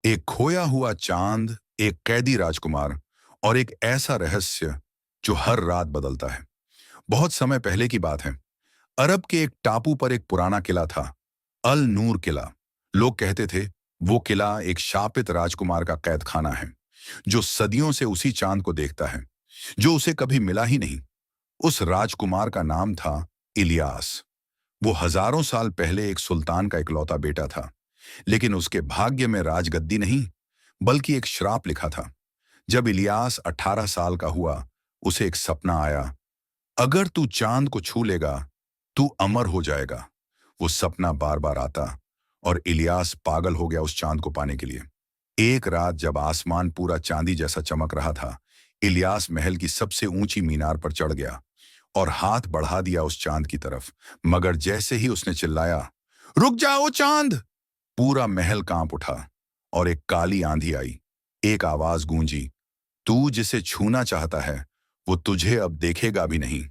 एक खोया हुआ चांद, एक कैदी राजकुमार और एक ऐसा रहस्य जो हर रात बदलता है। बहुत समय पहले की बात है। अरब के एक टापू पर एक पुराना किला था, अल नूर किला। लोग कहते थे वो किला एक शापित राजकुमार का कैद खाना है, जो सदियों से उसी चांद को देखता है जो उसे कभी मिला ही नहीं। उस राजकुमार का नाम था इलियास। वो हजारों साल पहले एक सुल्तान का इकलौता बेटा था, लेकिन उसके भाग्य में राजगद्दी नहीं, बल्कि एक श्राप लिखा था। जब इलियास 18 साल का हुआ, उसे एक सपना आया। अगर तू चांद को छू लेगा, तू अमर हो जाएगा। वो सपना बार बार आता और इलियास पागल हो गया उस चांद को पाने के लिए। एक रात जब आसमान पूरा चांदी जैसा चमक रहा था, इलियास महल की सबसे ऊंची मीनार पर चढ़ गया और हाथ बढ़ा दिया उस चांद की तरफ। मगर जैसे ही उसने चिल्लाया, रुक जाओ चांद! पूरा महल कांप उठा और एक काली आंधी आई। एक आवाज गूंजी, तू जिसे छूना चाहता है वो तुझे अब देखेगा भी नहीं।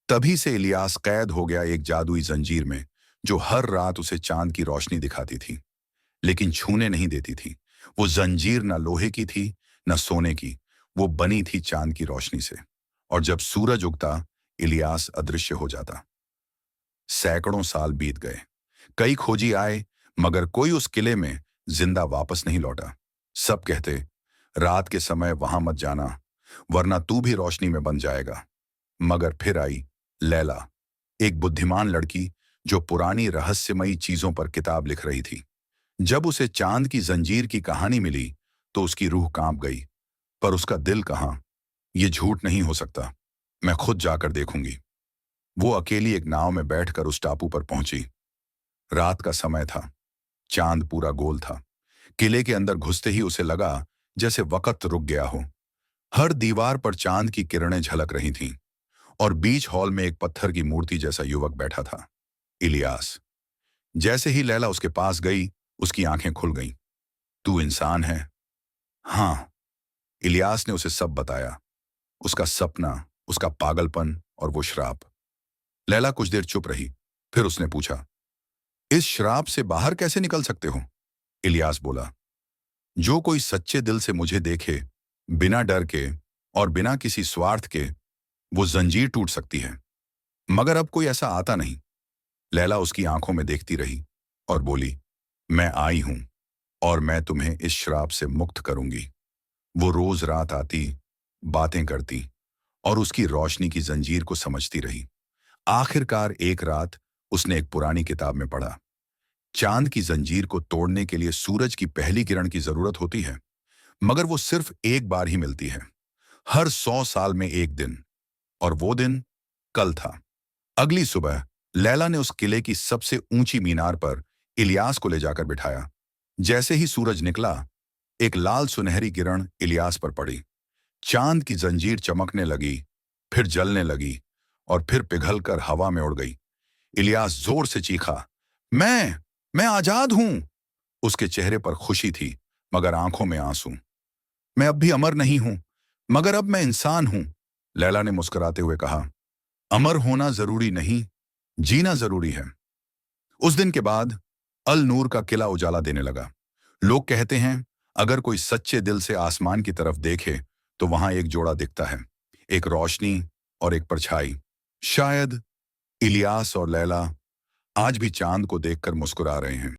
तभी से इलियास कैद हो गया एक जादुई जंजीर में, जो हर रात उसे चांद की रोशनी दिखाती थी, लेकिन छूने नहीं देती थी। वो जंजीर न लोहे की थी, न सोने की। वो बनी थी चांद की रोशनी से। और जब सूरज उगता, इलियास अदृश्य हो जाता। सैकड़ों साल बीत गए। कई खोजी आए, मगर कोई उस किले में जिंदा वापस नहीं लौटा। सब कहते, रात के समय वहां मत जाना, वरना तू भी रोशनी में बन जाएगा। मगर फिर आई लैला, एक बुद्धिमान लड़की जो पुरानी रहस्यमयी चीजों पर किताब लिख रही थी। जब उसे चांद की जंजीर की कहानी मिली, तो उसकी रूह कांप गई। पर उसका दिल कहाँ? ये झूठ नहीं हो सकता, मैं खुद जाकर देखूंगी। वो अकेली एक नाव में बैठकर उस टापू पर पहुंची। रात का समय था, चांद पूरा गोल था। किले के अंदर घुसते ही उसे लगा जैसे वक्त रुक गया हो। हर दीवार पर चांद की किरणें झलक रही थीं और बीच हॉल में एक पत्थर की मूर्ति जैसा युवक बैठा था, इलियास। जैसे ही लैला उसके पास गई, उसकी आंखें खुल गईं। तू इंसान है? हाँ। इलियास ने उसे सब बताया, उसका सपना, उसका पागलपन और वो श्राप। लैला कुछ देर चुप रही, फिर उसने पूछा, इस श्राप से बाहर कैसे निकल सकते हो? इलियास बोला, जो कोई सच्चे दिल से मुझे देखे, बिना डर के और बिना किसी स्वार्थ के, वो जंजीर टूट सकती है। मगर अब कोई ऐसा आता नहीं। लैला उसकी आंखों में देखती रही और बोली, मैं आई हूं और मैं तुम्हें इस श्राप से मुक्त करूंगी। वो रोज रात आती, बातें करती और उसकी रोशनी की जंजीर को समझती रही। आखिरकार एक रात उसने एक पुरानी किताब में पढ़ा, चांद की जंजीर को तोड़ने के लिए सूरज की पहली किरण की जरूरत होती है, मगर वो सिर्फ एक बार ही मिलती है, हर 100 साल में एक दिन। और वो दिन कल था। अगली सुबह लैला ने उस किले की सबसे ऊंची मीनार पर इलियास को ले जाकर बिठाया। जैसे ही सूरज निकला, एक लाल सुनहरी किरण इलियास पर पड़ी। चांद की जंजीर चमकने लगी, फिर जलने लगी और फिर पिघलकर हवा में उड़ गई। इलियास जोर से चीखा, मैं आजाद हूं। उसके चेहरे पर खुशी थी, मगर आंखों में आंसू। मैं अब भी अमर नहीं हूं, मगर अब मैं इंसान हूं। लैला ने मुस्कुराते हुए कहा, अमर होना जरूरी नहीं, जीना जरूरी है। उस दिन के बाद अल नूर का किला उजाला देने लगा। लोग कहते हैं, अगर कोई सच्चे दिल से आसमान की तरफ देखे, तो वहां एक जोड़ा दिखता है, एक रोशनी और एक परछाई। शायद इलियास और लैला आज भी चांद को देखकर मुस्कुरा रहे हैं।